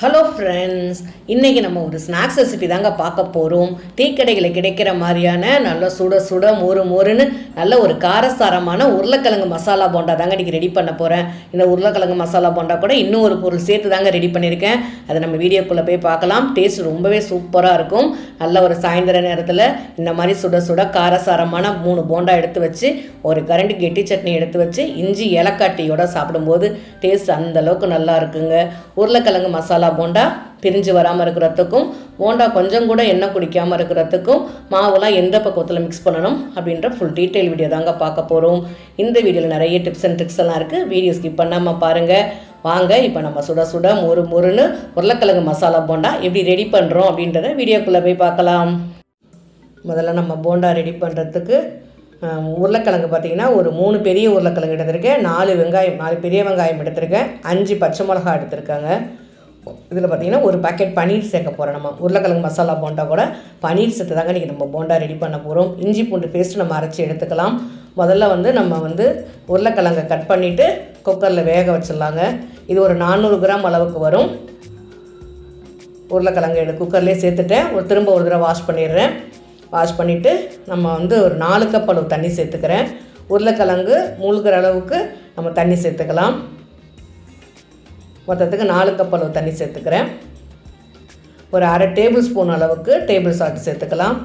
Hello friends, இன்றைக்கி நம்ம ஒரு ஸ்நாக்ஸ் ரெசிபி தாங்க பார்க்க போகிறோம். டீ கடைகளில் கிடைக்கிற மாதிரியான நல்ல சுட சுட மொறுன்னு நல்ல ஒரு காரசாரமான உருளைக்கிழங்கு மசாலா போண்டா தாங்க இன்றைக்கி ரெடி பண்ண போகிறேன். இந்த உருளைக்கிழங்கு மசாலா போண்டா கூட இன்னும் ஒரு பொருள் சேர்த்து தாங்க ரெடி பண்ணியிருக்கேன். அதை நம்ம வீடியோக்குள்ளே போய் பார்க்கலாம். டேஸ்ட் ரொம்பவே சூப்பராக இருக்கும். நல்ல ஒரு சாயந்தர நேரத்தில் இந்த மாதிரி சுட சுட காரசாரமான 3 போண்டா எடுத்து வச்சு ஒரு கரண்டி கெட்டி சட்னி எடுத்து வச்சு இஞ்சி ஏலக்காய் டீயோட சாப்பிடும்போது டேஸ்ட் அந்தளவுக்கு நல்லா இருக்குங்க. உருளைக்கிழங்கு மசாலா போண்டா பிரிஞ்சு வராமல் இருக்கிறதுக்கும் போண்டா கொஞ்சம் கூட எண்ணெய் குடிக்காமல் இருக்கிறதுக்கும் மாவுலாம் எந்த பக்கத்தில் மிக்ஸ் பண்ணணும் அப்படின்ற ஃபுல் டீட்டெயில் வீடியோ தாங்க பார்க்க போகிறோம். இந்த வீடியோவில் நிறைய டிப்ஸ் அண்ட் ட்ரிக்ஸ் எல்லாம் இருக்குது. வீடியோ ஸ்கிப் பண்ணாமல் பாருங்கள். வாங்க இப்போ நம்ம சுட சுட மொறுன்னு உருளைக்கிழங்கு மசாலா போண்டா எப்படி ரெடி பண்ணுறோம் அப்படின்றத வீடியோக்குள்ளே போய் பார்க்கலாம். முதல்ல நம்ம போண்டா ரெடி பண்ணுறதுக்கு உருளைக்கிழங்கு பார்த்திங்கன்னா ஒரு 3 பெரிய உருளைக்கிழங்கு எடுத்திருக்கேன், 4 பெரிய வெங்காயம் எடுத்திருக்கேன், 5 பச்சை மிளகாய் எடுத்திருக்காங்க. இதில் பார்த்திங்கன்னா ஒரு பேக்கெட் பன்னீர் சேர்க்க போகிறோம். நம்ம உருளைக்கிழங்கு மசாலா போண்டா கூட பன்னீர் சேர்த்து தாங்க இன்றைக்கி நம்ம போண்டா ரெடி பண்ண போகிறோம். இஞ்சி பூண்டு பேஸ்ட்டு நம்ம அரைச்சி எடுத்துக்கலாம். முதல்ல நம்ம உருளைக்கிழங்கை கட் பண்ணிவிட்டு குக்கரில் வேக வச்சிடலாங்க. இது ஒரு 400 கிராம் அளவுக்கு வரும். உருளைக்கிழங்கு குக்கர்லேயே சேர்த்துட்டேன். திரும்ப ஒரு தடவை வாஷ் பண்ணிடுறேன். வாஷ் பண்ணிவிட்டு நம்ம ஒரு 4 கப் அளவு தண்ணி சேர்த்துக்கிறேன். உருளைக்கிழங்கு மூழ்கிற அளவுக்கு நம்ம தண்ணி சேர்த்துக்கலாம். மொத்தத்துக்கு 4 கப் அளவு தண்ணி சேர்த்துக்கிறேன். ஒரு அரை டேபிள் ஸ்பூன் அளவுக்கு டேபிள் சால்ட் சேர்த்துக்கலாம்.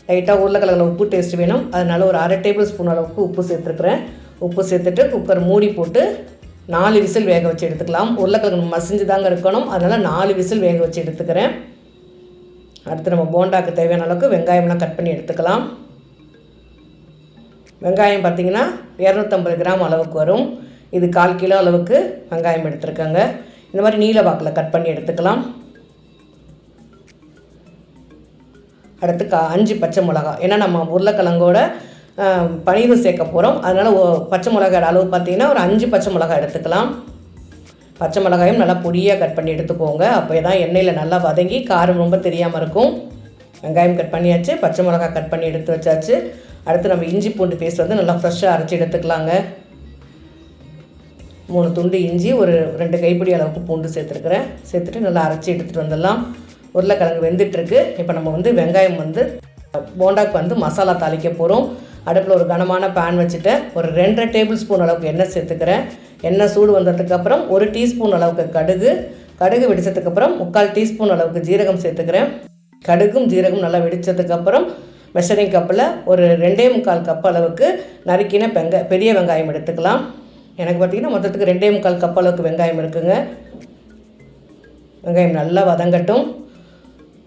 லைட்டாக உருளைக்கிழங்குல உப்பு டேஸ்ட் வேணும், அதனால் ஒரு அரை டேபிள் ஸ்பூன் அளவுக்கு உப்பு சேர்த்துருக்குறேன். உப்பு சேர்த்துட்டு குக்கர் மூடி போட்டு 4 விசில் வேக வச்சு எடுத்துக்கலாம். உருளைக்கிழங்கு மசிஞ்சு தாங்க இருக்கணும், அதனால் 4 விசில் வேக வச்சு எடுத்துக்கிறேன். அடுத்து நம்ம போண்டாக்கு தேவையான அளவுக்கு வெங்காயம்லாம் கட் பண்ணி எடுத்துக்கலாம். வெங்காயம் பார்த்திங்கன்னா 250 கிராம் அளவுக்கு வரும். இது 1/4 கிலோ அளவுக்கு வெங்காயம் எடுத்துருக்காங்க. இந்த மாதிரி நீல வாக்கில் கட் பண்ணி எடுத்துக்கலாம். அடுத்து 5 பச்சை மிளகாய், ஏன்னா நம்ம உருளைக்கிழங்கோட பனீர் சேர்க்க போகிறோம், அதனால் பச்சை மிளகாயோட அளவு பார்த்திங்கன்னா ஒரு 5 பச்சை மிளகாய் எடுத்துக்கலாம். பச்சை மிளகாயும் நல்லா பொடியாக கட் பண்ணி எடுத்துக்கோங்க. அப்போ தான் எண்ணெயில் நல்லா வதங்கி காரம் ரொம்ப தெரியாமல் இருக்கும். வெங்காயம் கட் பண்ணியாச்சு, பச்சை மிளகாய் கட் பண்ணி எடுத்து வச்சாச்சு. அடுத்து நம்ம இஞ்சி பூண்டு பேஸ்ட் நல்லா ஃப்ரெஷ்ஷாக அரைச்சி எடுத்துக்கலாங்க. 3 துண்டு இஞ்சி, ஒரு 2 கைப்பிடி அளவுக்கு பூண்டு சேர்த்துருக்குறேன். சேர்த்துட்டு நல்லா அரைச்சி எடுத்துகிட்டு வந்துடலாம். உருளைக்கிழங்கு வெந்துட்டுருக்கு. இப்போ நம்ம வெங்காயம் போண்டாக்கு மசாலா தாளிக்க போகிறோம். அடுப்பில் ஒரு கனமான பேன் வச்சுட்டேன். ஒரு 2.5 டேபிள் ஸ்பூன் அளவுக்கு எண்ணெய் சேர்த்துக்கிறேன். எண்ணெய் சூடு வந்ததுக்கப்புறம் 1 டீஸ்பூன் அளவுக்கு கடுகு வெடித்ததுக்கப்புறம் 3/4 டீஸ்பூன் அளவுக்கு ஜீரகம் சேர்த்துக்கிறேன். கடுகும் ஜீரகம் நல்லா வெடித்ததுக்கப்புறம் மெஷரிங் கப்பில் ஒரு 2.25 கப் அளவுக்கு நறுக்கின பெரிய வெங்காயம் எடுத்துக்கலாம். எனக்கு பார்த்திங்கன்னா மொத்தத்துக்கு 2.25 கப் அளவுக்கு வெங்காயம் இருக்குங்க. வெங்காயம் நல்லா வதங்கட்டும்.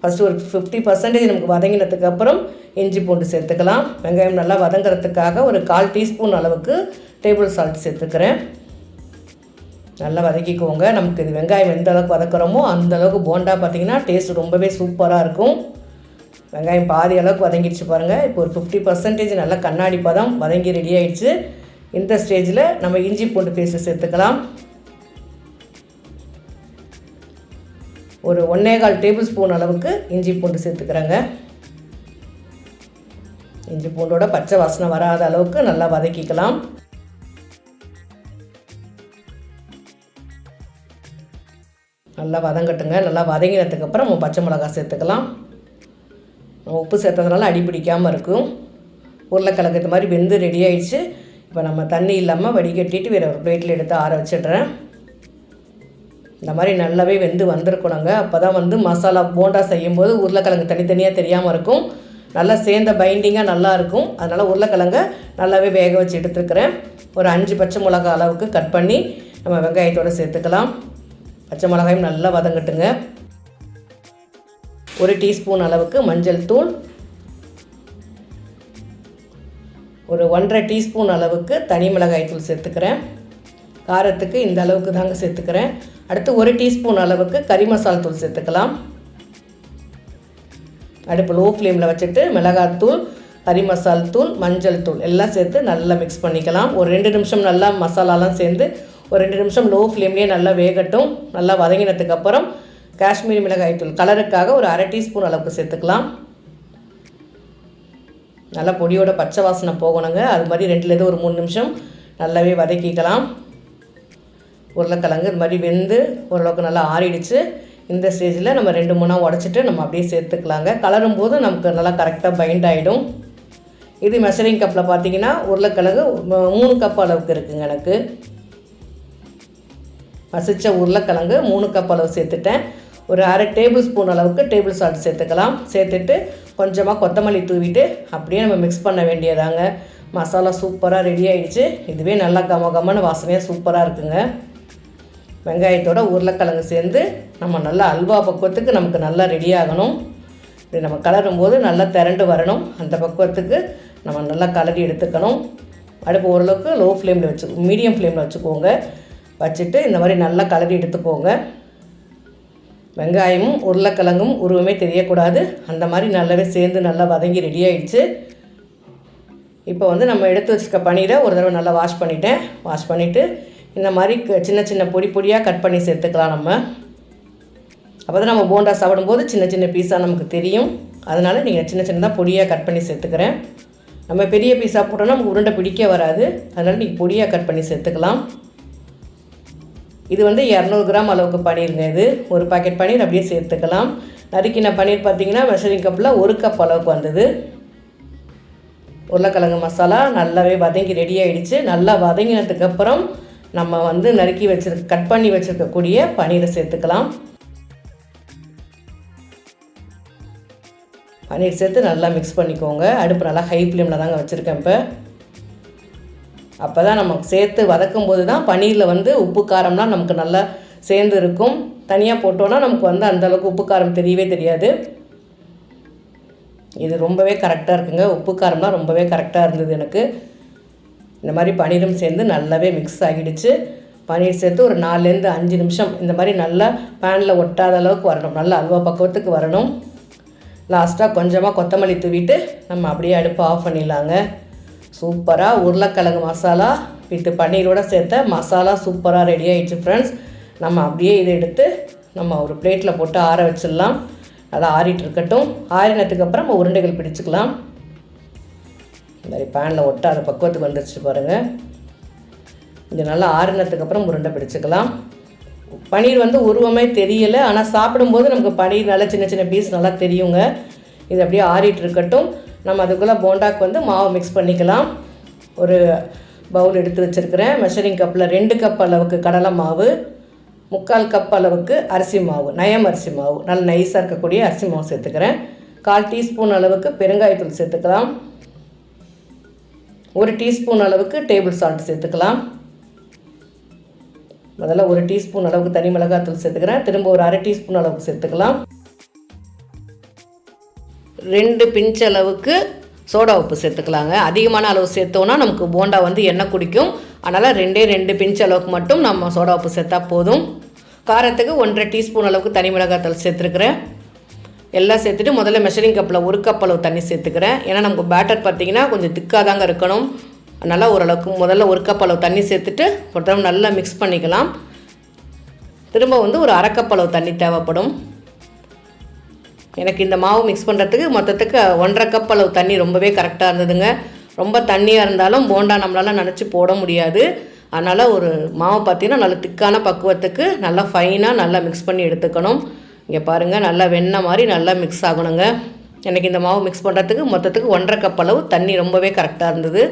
ஃபஸ்ட்டு ஒரு 50% நமக்கு வதங்கினதுக்கப்புறம் இஞ்சி பூண்டு சேர்த்துக்கலாம். வெங்காயம் நல்லா வதங்கிறதுக்காக ஒரு 1/4 டீஸ்பூன் அளவுக்கு டேபிள் சால்ட் சேர்த்துக்கிறேன். நல்லா வதக்கிக்கோங்க. நமக்கு இது வெங்காயம் எந்த அளவுக்கு வதக்குறோமோ அந்தளவுக்கு போண்டா பார்த்திங்கன்னா டேஸ்ட் ரொம்பவே சூப்பராக இருக்கும். வெங்காயம் பாதி அளவுக்கு வதங்கிடுச்சு பாருங்கள். இப்போ ஒரு 50% நல்லா கண்ணாடி பதம் வதங்கி ரெடி ஆகிடுச்சு. இந்த ஸ்டேஜில் நம்ம இஞ்சி பூண்டு பேஸ்ட்டு சேர்த்துக்கலாம். ஒரு 1.25 டேபிள் ஸ்பூன் அளவுக்கு இஞ்சி பூண்டு சேர்த்துக்கிறேங்க. இஞ்சி பூண்டோட பச்சை வாசனை வராத அளவுக்கு நல்லா வதக்கிக்கலாம். நல்லா வதங்கட்டுங்க. நல்லா வதங்கினதுக்கப்புறம் நம்ம பச்சை மிளகாய் சேர்த்துக்கலாம். உப்பு சேர்த்ததுனால அடி பிடிக்காமல் இருக்கும். உருளைக்கிழங்கு இது மாதிரி வெந்து ரெடி ஆகிடுச்சு. இப்போ நம்ம தண்ணி இல்லாமல் வடிகட்டிட்டு வேறு ஒரு பிளேட்டில் எடுத்து ஆற வச்சிடுறேன். இந்த மாதிரி நல்லாவே வெந்து வந்திருக்கணுங்க. அப்போ தான் மசாலா போண்டா செய்யும்போது உருளைக்கிழங்கு தனித்தனியாக தெரியாமல் இருக்கும். நல்லா சேர்ந்த பைண்டிங்காக நல்லாயிருக்கும். அதனால் உருளைக்கிழங்கை நல்லாவே வேக வச்சு எடுத்துருக்கிறேன். ஒரு 5 பச்சை மிளகாய் அளவுக்கு கட் பண்ணி நம்ம வெங்காயத்தோடு சேர்த்துக்கலாம். பச்சை மிளகாயும் நல்லா வதங்கட்டுங்க. 1 டீஸ்பூன் அளவுக்கு மஞ்சள் தூள், ஒரு 1.5 டீஸ்பூன் அளவுக்கு தனி மிளகாய் தூள் சேர்த்துக்கிறேன். காரத்துக்கு இந்த அளவுக்கு தாங்க சேர்த்துக்கிறேன். அடுத்து 1 டீஸ்பூன் அளவுக்கு கறி மசால் தூள் சேர்த்துக்கலாம். அடுப்பு லோ ஃப்ளேமில் வச்சுட்டு மிளகாத்தூள், கறி மசால் தூள், மஞ்சள் தூள் எல்லாம் சேர்த்து நல்லா மிக்ஸ் பண்ணிக்கலாம். ஒரு 2 நிமிஷம் நல்லா மசாலாலாம் சேர்ந்து ஒரு 2 நிமிஷம் லோ ஃப்ளேம்லேயே நல்லா வேகட்டும். நல்லா வதங்கினதுக்கப்புறம் காஷ்மீரி மிளகாய் தூள் கலருக்காக ஒரு அரை டீஸ்பூன் அளவுக்கு சேர்த்துக்கலாம். நல்லா பொடியோட பச்சை வாசனை போகணுங்க. அது மாதிரி 2லேருந்து ஒரு 3 நிமிஷம் நல்லாவே வதக்கிக்கலாம். உருளைக்கிழங்கு இது மாதிரி வெந்து ஓரளவுக்கு நல்லா ஆறிடுச்சு. இந்த ஸ்டேஜில் நம்ம 2-3 உடச்சிட்டு நம்ம அப்படியே சேர்த்துக்கலாங்க. கலரும் போது நமக்கு நல்லா கரெக்டாக பைண்ட் ஆகிடும். இது மெஷரிங் கப்பில் பார்த்தீங்கன்னா உருளைக்கிழங்கு 3 கப் அளவுக்கு இருக்குங்க. எனக்கு மசித்த உருளைக்கிழங்கு 3 கப் அளவு சேர்த்துட்டேன். ஒரு அரை டேபிள் ஸ்பூன் அளவுக்கு டேபிள் சால்ட் சேர்த்துக்கலாம். சேர்த்துட்டு கொஞ்சமாக கொத்தமல்லி தூவிட்டு அப்படியே நம்ம மிக்ஸ் பண்ண வேண்டியதாங்க. மசாலா சூப்பராக ரெடி ஆகிடுச்சு. இதுவே நல்லா கமகமான வாசனையாக சூப்பராக இருக்குங்க. வெங்காயத்தோட உருளைக்கிழங்கு சேர்ந்து நம்ம நல்லா அல்வா பக்குவத்துக்கு நமக்கு நல்லா ரெடி ஆகணும். இப்படி நம்ம கலரும் போது நல்லா திரண்டு வரணும். அந்த பக்குவத்துக்கு நம்ம நல்லா கலரி எடுத்துக்கணும். அடுப்பு ஓரளவுக்கு லோ ஃப்ளேமில் மீடியம் ஃப்ளேமில் வச்சுக்கோங்க. வச்சுட்டு இந்த மாதிரி நல்லா கலரி எடுத்துக்கோங்க. வெங்காயமும் உருளைக்கிழங்கும் உருவமே தெரியக்கூடாது. அந்த மாதிரி நல்லாவே சேர்ந்து நல்லா வதங்கி ரெடி ஆகிடுச்சு. இப்போ நம்ம எடுத்து வச்சுருக்க பன்னீரை ஒரு தடவை நல்லா வாஷ் பண்ணிட்டேன். வாஷ் பண்ணிவிட்டு இந்த மாதிரி சின்ன சின்ன பொடியாக கட் பண்ணி சேர்த்துக்கலாம். நம்ம அப்போ தான் நம்ம போண்டா சாப்பிடும்போது சின்ன சின்ன பீஸாக நமக்கு தெரியும். அதனால் நீங்கள் சின்ன சின்னதாக பொடியாக கட் பண்ணி சேர்த்துக்கிறேன். நம்ம பெரிய பீஸாக போட்டோம்னா நமக்கு உருண்டை பிடிக்க வராது. அதனால் நீங்கள் பொடியாக கட் பண்ணி சேர்த்துக்கலாம். இது 200 கிராம் அளவுக்கு பன்னீருங்க. இது ஒரு பாக்கெட் பன்னீர் அப்படியே சேர்த்துக்கலாம். நறுக்கின பன்னீர் பார்த்திங்கன்னா மெஷரிங் கப்பில் 1 கப் அளவுக்கு வந்தது. உருளைக்கிழங்கு மசாலா நல்லாவே வதங்கி ரெடி ஆகிடுச்சு. நல்லா வதங்கினதுக்கப்புறம் நம்ம கட் பண்ணி வச்சுருக்கக்கூடிய பன்னீரை சேர்த்துக்கலாம். பன்னீர் சேர்த்து நல்லா மிக்ஸ் பண்ணிக்கோங்க. அடுப்பு நல்லா ஹை ஃப்ளேமில் தாங்க வச்சுருக்கேன். அப்போ தான் நமக்கு சேர்த்து வதக்கும் போது தான் பன்னீரில் உப்பு காரம்லாம் நமக்கு நல்லா சேர்ந்து இருக்கும். தனியாக போட்டோன்னா நமக்கு அந்தளவுக்கு உப்பு காரம் தெரியவே தெரியாது. இது ரொம்பவே கரெக்டாக இருக்குங்க. உப்பு காரம்லாம் ரொம்பவே கரெக்டாக இருந்தது எனக்கு. இந்த மாதிரி பன்னீரும் சேர்ந்து நல்லாவே மிக்ஸ் ஆகிடுச்சு. பன்னீர் சேர்த்து ஒரு 4-5 நிமிஷம் இந்த மாதிரி நல்லா பேனில் ஒட்டாத அளவுக்கு வரணும். நல்லா அல்வா பக்குவத்துக்கு வரணும். லாஸ்ட்டாக கொஞ்சமாக கொத்தமல்லி தூவிட்டு நம்ம அப்படியே அடுப்பு ஆஃப் பண்ணிடலாங்க. சூப்பராக உருளைக்கிழங்கு மசாலா வித்து பன்னீரோடு சேர்த்த மசாலா சூப்பராக ரெடி ஆகிடுச்சு ஃப்ரெண்ட்ஸ். நம்ம அப்படியே இதை எடுத்து நம்ம ஒரு பிளேட்டில் போட்டு ஆற வச்சிடலாம். நல்லா ஆறிட்டு இருக்கட்டும். ஆறினதுக்கப்புறம் நம்ம உருண்டைகள் பிடிச்சிக்கலாம். இந்த மாதிரி பேனில் ஒட்டாத பக்குவத்துக்கு வந்துருச்சு பாருங்கள். இது நல்லா ஆறினதுக்கப்புறம் உருண்டை பிடிச்சிக்கலாம். பன்னீர் உருவமே தெரியலை. ஆனால் சாப்பிடும்போது நமக்கு பன்னீர் நல்லா சின்ன சின்ன பீஸ் நல்லா தெரியுங்க. இது அப்படியே ஆறிட்டு இருக்கட்டும். நம்ம அதுக்குள்ளே போண்டாக்கு மாவு மிக்ஸ் பண்ணிக்கலாம். ஒரு பவுல் எடுத்து வச்சுருக்கிறேன். மெஷரிங் கப்பில் 2 கப் அளவுக்கு கடலை மாவு, 3/4 கப் அளவுக்கு அரிசி மாவு, நயம் அரிசி மாவு, நல்ல நைஸாக இருக்கக்கூடிய அரிசி மாவு சேர்த்துக்கிறேன். 1/4 டீஸ்பூன் அளவுக்கு பெருங்காயத்தூள் சேர்த்துக்கலாம். 1 டீஸ்பூன் அளவுக்கு டேபிள் சால்ட் சேர்த்துக்கலாம். முதல்ல 1 டீஸ்பூன் அளவுக்கு தனி மிளகாத்தூள் சேர்த்துக்கிறேன். திரும்ப ஒரு அரை டீஸ்பூன் அளவுக்கு சேர்த்துக்கலாம். 2 பிஞ்ச் அளவுக்கு சோடா உப்பு சேர்த்துக்கலாங்க. அதிகமான அளவு சேர்த்தோன்னா நமக்கு போண்டா எண்ணெய் குடிக்கும். அதனால் 2 பிஞ்ச் அளவுக்கு மட்டும் நம்ம சோடா உப்பு சேர்த்தா போதும். காரத்துக்கு 1/2 டீஸ்பூன் அளவுக்கு தனி மிளகாத்தூள் சேர்த்துருக்குறேன். எல்லாம் சேர்த்துட்டு முதல்ல மெஷரிங் கப்பில் 1 கப் அளவு தண்ணி சேர்த்துக்கிறேன். ஏன்னா நமக்கு பேட்டர் பார்த்திங்கன்னா கொஞ்சம் திக்காக தாங்க இருக்கணும். நல்லா ஓரளவுக்கு முதல்ல 1 கப் அளவு தண்ணி சேர்த்துட்டு ஒரு தடவை நல்லா மிக்ஸ் பண்ணிக்கலாம். திரும்ப ஒரு அரை கப் அளவு தண்ணி தேவைப்படும். எனக்கு இந்த மாவு மிக்ஸ் பண்ணுறதுக்கு மொத்தத்துக்கு 1.5 கப் அளவு தண்ணி ரொம்பவே கரெக்டாக இருந்ததுங்க. ரொம்ப தண்ணியாக இருந்தாலும் போண்டா நம்மளால் நினச்சி போட முடியாது. அதனால் ஒரு மாவு பார்த்திங்கன்னா நல்லா திக்கான பக்குவத்துக்கு நல்லா ஃபைனாக நல்லா மிக்ஸ் பண்ணி எடுத்துக்கணும். இங்கே பாருங்கள் நல்லா வெண்ணெய் மாதிரி நல்லா மிக்ஸ் ஆகணுங்க. எனக்கு இந்த மாவு மிக்ஸ் பண்ணுறதுக்கு மொத்தத்துக்கு 1.5 கப் அளவு தண்ணி ரொம்பவே கரெக்டாக இருந்தது.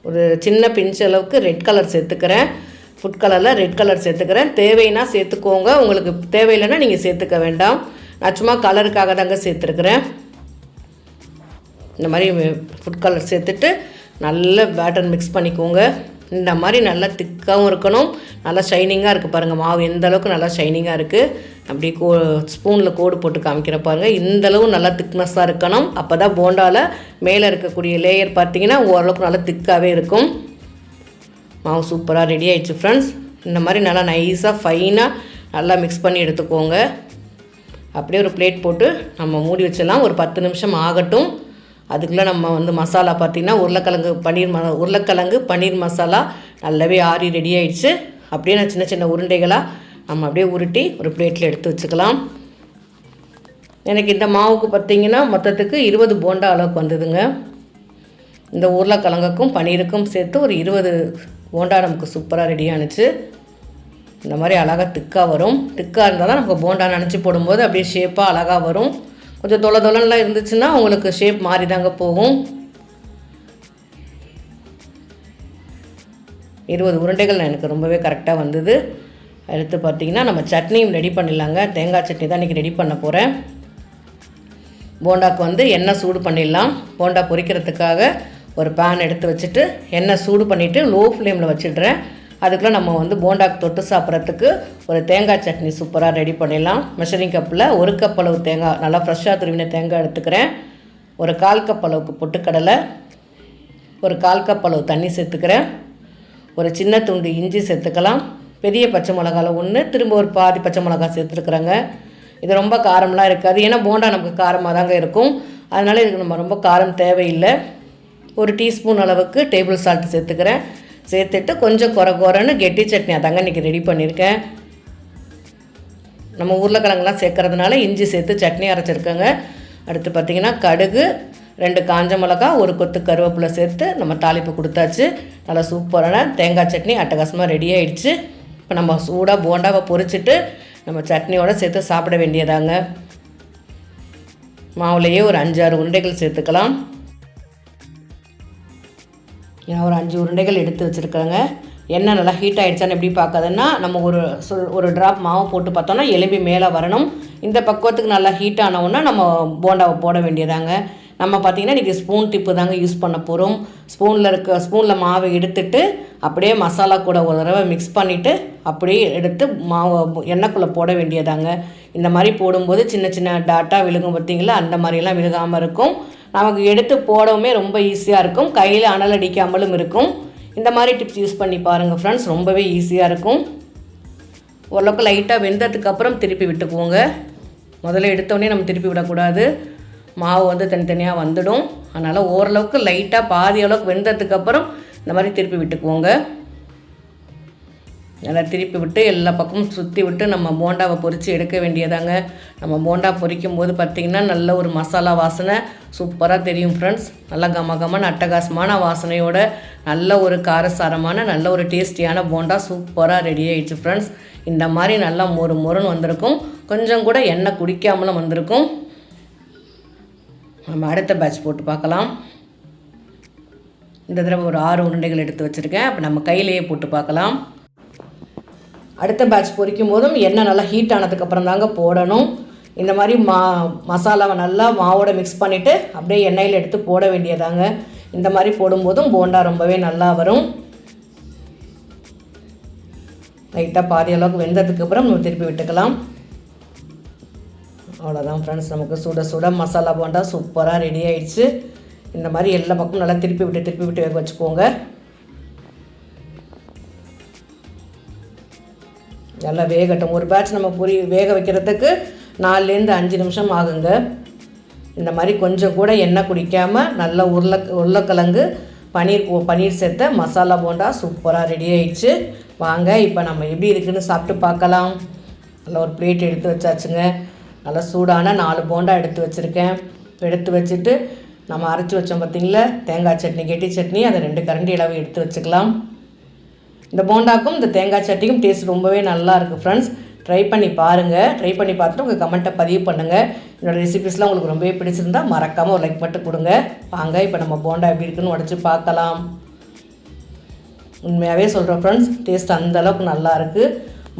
ஒரு சின்ன பிஞ்ச் அளவுக்கு ரெட் கலர் சேர்த்துக்கிறேன். ஃபுட் கலரில் ரெட் கலர் சேர்த்துக்கிறேன். தேவைன்னா சேர்த்துக்கோங்க. உங்களுக்கு தேவையில்லைன்னா நீங்கள் சேர்த்துக்க வேண்டாம். நான் சும்மா கலருக்காக தாங்க சேர்த்துருக்குறேன். இந்த மாதிரி ஃபுட் கலர் சேர்த்துட்டு நல்ல பேட்டர் மிக்ஸ் பண்ணிக்கோங்க. இந்த மாதிரி நல்லா திக்காகவும் இருக்கணும். நல்லா ஷைனிங்காக இருக்குது பாருங்கள். மாவு எந்த அளவுக்கு நல்லா ஷைனிங்காக இருக்குது. அப்படி ஸ்பூனில் கோடு போட்டு காமிக்கிற பாருங்கள். இந்தளவு நல்லா திக்னஸ்ஸாக இருக்கணும். அப்போ தான் போண்டாவில் மேலே இருக்கக்கூடிய லேயர் பார்த்திங்கன்னா ஓரளவுக்கு நல்லா திக்காகவே இருக்கும். மாவு சூப்பராக ரெடி ஆகிடுச்சு ஃப்ரெண்ட்ஸ். இந்த மாதிரி நல்லா நைஸாக ஃபைனாக நல்லா மிக்ஸ் பண்ணி எடுத்துக்கோங்க. அப்படியே ஒரு பிளேட் போட்டு நம்ம மூடி வச்சிடலாம். ஒரு 10 நிமிஷம் ஆகட்டும். அதுக்குள்ளே நம்ம மசாலா பார்த்திங்கன்னா உருளைக்கிழங்கு பன்னீர் மசாலா நல்லாவே ஆறி ரெடி ஆகிடுச்சு. அப்படியே நான் சின்ன சின்ன உருண்டைகளாக நம்ம அப்படியே உருட்டி ஒரு பிளேட்டில் எடுத்து வச்சுக்கலாம். எனக்கு இந்த மாவுக்கு பார்த்திங்கன்னா மொத்தத்துக்கு 20 போண்டா அளவுக்கு வந்ததுங்க. இந்த உருளைக்கிழங்குக்கும் பன்னீருக்கும் சேர்த்து ஒரு 20 போண்டா நமக்கு சூப்பராக ரெடி ஆணுச்சு. இந்த மாதிரி அழகாக திக்காக வரும். திக்காக இருந்தால் தான் நமக்கு போண்டா நினச்சி போடும்போது அப்படியே ஷேப்பாக அழகாக வரும். கொஞ்சம் தொலைலாம் இருந்துச்சுன்னா உங்களுக்கு ஷேப் மாறி தாங்க போகும். 20 உருண்டைகள் எனக்கு ரொம்பவே கரெக்டாக வந்தது. அடுத்து பார்த்திங்கன்னா நம்ம சட்னியும் ரெடி பண்ணிடலாங்க. தேங்காய் சட்னி தான் இன்றைக்கி ரெடி பண்ண போகிறேன். போண்டாக்கு வந்து எண்ணெய் சூடு பண்ணிடலாம். போண்டா பொரிக்கிறதுக்காக ஒரு பேன் எடுத்து வச்சுட்டு எண்ணெய் சூடு பண்ணிவிட்டு லோ ஃப்ளேமில் வச்சுடுறேன். அதுக்குள்ளே நம்ம வந்து போண்டாக்கு தொட்டு சாப்பிட்றதுக்கு ஒரு தேங்காய் சட்னி சூப்பராக ரெடி பண்ணிடலாம். மெஷரிங் கப்பில் 1 கப் அளவு தேங்காய், நல்லா ஃப்ரெஷ்ஷாக துருவின தேங்காய் எடுத்துக்கிறேன். ஒரு 1/4 கப் அளவுக்கு பொட்டுக்கடலை, ஒரு 1/4 கப் அளவு தண்ணி சேர்த்துக்கிறேன். ஒரு சின்ன துண்டு இஞ்சி சேர்த்துக்கலாம். பெரிய பச்சை மிளகாவில் 1, திரும்ப ஒரு பாதி பச்சை மிளகா சேர்த்துருக்குறேங்க. இது ரொம்ப காரம்லாம் இருக்காது, ஏன்னா போண்டா நமக்கு காரமாக தாங்க இருக்கும். அதனால் இதுக்கு நம்ம ரொம்ப காரம் தேவையில்லை. ஒரு டீஸ்பூன் அளவுக்கு டேபிள் சால்ட் சேர்த்துக்கிறேன். சேர்த்துட்டு கொஞ்சம் குறைன்னு கெட்டி சட்னி அதாங்க இன்றைக்கி ரெடி பண்ணியிருக்கேன். நம்ம உருளைக்கிழங்குலாம் சேர்க்கறதுனால இஞ்சி சேர்த்து சட்னி அரைச்சிருக்கேங்க. அடுத்து பார்த்திங்கன்னா கடுகு, 2 காஞ்ச மிளகா, 1 கொத்து கருவேப்பிலை சேர்த்து நம்ம தாளிப்பு கொடுத்தாச்சு. நல்லா சூப்பரான தேங்காய் சட்னி அட்டகாசமாக ரெடி ஆகிடுச்சு. இப்போ நம்ம சூடாக போண்டாவை பொரிச்சிட்டு நம்ம சட்னியோடு சேர்த்து சாப்பிட வேண்டியதாங்க. மாவுலேயே ஒரு 5-6 உருண்டைகள் சேர்த்துக்கலாம். நான் ஒரு 5 உருண்டைகள் எடுத்து வச்சுருக்கேங்க. எண்ணெய் நல்லா ஹீட் ஆகிடுச்சான்னு எப்படி பார்க்காதுன்னா, நம்ம ஒரு ட்ராப் மாவு போட்டு பார்த்தோன்னா எலும்பி மேலே வரணும். இந்த பக்குவத்துக்கு நல்லா ஹீட் ஆனவுன்னா நம்ம போண்டாவை போட வேண்டியதாங்க. நம்ம பார்த்திங்கன்னா இன்றைக்கி ஸ்பூன் டிப்பு தாங்க யூஸ் பண்ண போகிறோம். ஸ்பூனில் மாவை எடுத்துட்டு அப்படியே மசாலா கூட ஒரு தடவை மிக்ஸ் பண்ணிவிட்டு அப்படியே எடுத்து மாவு எண்ணெய்க்குள்ளே போட வேண்டியதாங்க. இந்த மாதிரி போடும்போது சின்ன சின்ன டாட்டாக விழுகும் பார்த்திங்களா, அந்த மாதிரிலாம் விழுகாமல் இருக்கும். நமக்கு எடுத்து போடவுமே ரொம்ப ஈஸியாக இருக்கும். கையில் அனல் அடிக்காமலும் இருக்கும். இந்த மாதிரி டிப்ஸ் யூஸ் பண்ணி பாருங்கள் ஃப்ரெண்ட்ஸ், ரொம்பவே ஈஸியாக இருக்கும். ஓரளவுக்கு லைட்டாக வெந்ததுக்கப்புறம் திருப்பி விட்டுக்குவோங்க. முதல்ல எடுத்தோடனே நம்ம திருப்பி விடக்கூடாது, மாவு வந்து தனித்தனியாக வந்துடும். அதனால் ஓரளவுக்கு லைட்டாக பாதி அளவுக்கு வெந்ததுக்கப்புறம் இந்த மாதிரி திருப்பி விட்டுக்குவோங்க. நல்லா திருப்பி விட்டு எல்லா பக்கமும் சுற்றி விட்டு நம்ம போண்டாவை பொரித்து எடுக்க வேண்டியதாங்க. நம்ம போண்டா பொரிக்கும் போது பார்த்திங்கன்னா நல்ல ஒரு மசாலா வாசனை சூப்பராக தெரியும் ஃப்ரெண்ட்ஸ். நல்லா கமகமான அட்டகாசமான வாசனையோட நல்ல ஒரு காரசாரமான நல்ல ஒரு டேஸ்டியான போண்டா சூப்பராக ரெடி ஆகிடுச்சு ஃப்ரெண்ட்ஸ். இந்த மாதிரி நல்லா மொறுன்னு வந்திருக்கும். கொஞ்சம் கூட எண்ணெய் குடிக்காமலும் வந்திருக்கும். நம்ம அடுத்த பேட்ச் போட்டு பார்க்கலாம். இந்த தடவை ஒரு 6 உருண்டைகள் எடுத்து வச்சுருக்கேன். அப்போ நம்ம கையிலேயே போட்டு பார்க்கலாம். அடுத்த பேட்ச் பொரிக்கும் போதும் எண்ணெய் நல்லா ஹீட் ஆனதுக்கப்புறம் தாங்க போடணும். இந்த மாதிரி மசாலாவை நல்லா மாவோட மிக்ஸ் பண்ணிவிட்டு அப்படியே எண்ணெயில் எடுத்து போட வேண்டியதாங்க. இந்த மாதிரி போடும்போதும் போண்டா ரொம்பவே நல்லா வரும். லைட்டாக பாதி அளவுக்கு வெந்ததுக்கப்புறம் நம்ம திருப்பி விட்டுக்கலாம். அவ்வளோதான் ஃப்ரெண்ட்ஸ், நமக்கு சுட மசாலா போண்டா சூப்பராக ரெடி ஆகிடுச்சு. இந்த மாதிரி எல்லா பக்கமும் நல்லா திருப்பி விட்டு வேக வச்சுக்கோங்க. நல்லா வேகட்டும். ஒரு பேட்ச் நம்ம வேக வைக்கிறதுக்கு 4லேருந்து 5 நிமிஷம் ஆகுங்க. இந்த மாதிரி கொஞ்சம் கூட எண்ணெய் குடிக்காமல் நல்ல உருளைக்கிழங்கு பன்னீர் சேர்த்த மசாலா போண்டா சூப்பராக ரெடி ஆகிடுச்சு. வாங்க இப்போ நம்ம எப்படி இருக்குதுன்னு சாப்பிட்டு பார்க்கலாம். நல்லா ஒரு பிளேட் எடுத்து வச்சாச்சுங்க. நல்லா சூடான 4 போண்டா எடுத்து வச்சுருக்கேன். எடுத்து வச்சுட்டு நம்ம அரைச்சி வச்சோம் பார்த்திங்களா தேங்காய் சட்னி, கெட்டி சட்னி, அதை 2 கரண்டி அளவு எடுத்து வச்சுக்கலாம். இந்த போண்டாக்கும் இந்த தேங்காய் சட்னிக்கும் டேஸ்ட் ரொம்பவே நல்லா இருக்குது ஃப்ரெண்ட்ஸ். ட்ரை பண்ணி பாருங்கள். ட்ரை பண்ணி பார்த்துட்டு உங்கள் கமெண்ட்டை பதிவு பண்ணுங்கள். என்னோடய ரெசிபீஸ்லாம் உங்களுக்கு ரொம்பவே பிடிச்சிருந்தா மறக்காமல் ஒரு லைக் மட்டும் கொடுங்க. வாங்க இப்போ நம்ம போண்டா எப்படி இருக்குன்னு உடச்சி பார்க்கலாம். உண்மையாகவே சொல்கிறேன் ஃப்ரெண்ட்ஸ், டேஸ்ட் அந்தளவுக்கு நல்லா இருக்குது.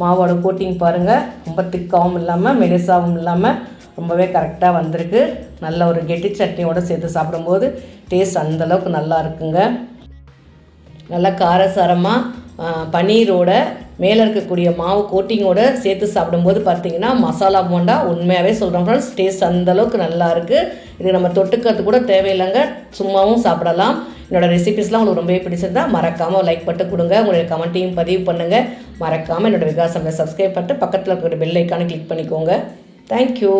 மாவோட கோட்டிங் பாருங்கள், ரொம்ப திக்காகவும் இல்லாமல் மெலிசாகவும் இல்லாமல் ரொம்பவே கரெக்டாக வந்திருக்கு. நல்ல ஒரு கெட்டி சட்னியோடு சேர்த்து சாப்பிடும்போது டேஸ்ட் அந்தளவுக்கு நல்லா இருக்குங்க. நல்லா காரசாரமாக பன்னீரோட மேலே இருக்கக்கூடிய மாவு கோட்டிங்கோடு சேர்த்து சாப்பிடும்போது பார்த்திங்கன்னா மசாலா போண்டா உண்மையாகவே சொல்கிறோம் ஃப்ரெண்ட்ஸ், டேஸ்ட் அந்தளவுக்கு நல்லா இருக்குது. இது நம்ம தொட்டுக்கிறது கூட தேவையில்லைங்க, சும்மாவும் சாப்பிடலாம். என்னோடய ரெசிபீஸ்லாம் உங்களுக்கு ரொம்பவே பிடிச்சிருந்தா மறக்காமல் லைக் பண்ணிட்டு கொடுங்க. உங்களுடைய கமெண்ட்டையும் பதிவு பண்ணுங்கள். மறக்காமல் என்னோடய விகாசம் சப்ஸ்கிரைப் பண்ணிட்டு பக்கத்தில் இருக்கிற பெல் ஐக்கானை கிளிக் பண்ணிக்கோங்க. தேங்க்யூ.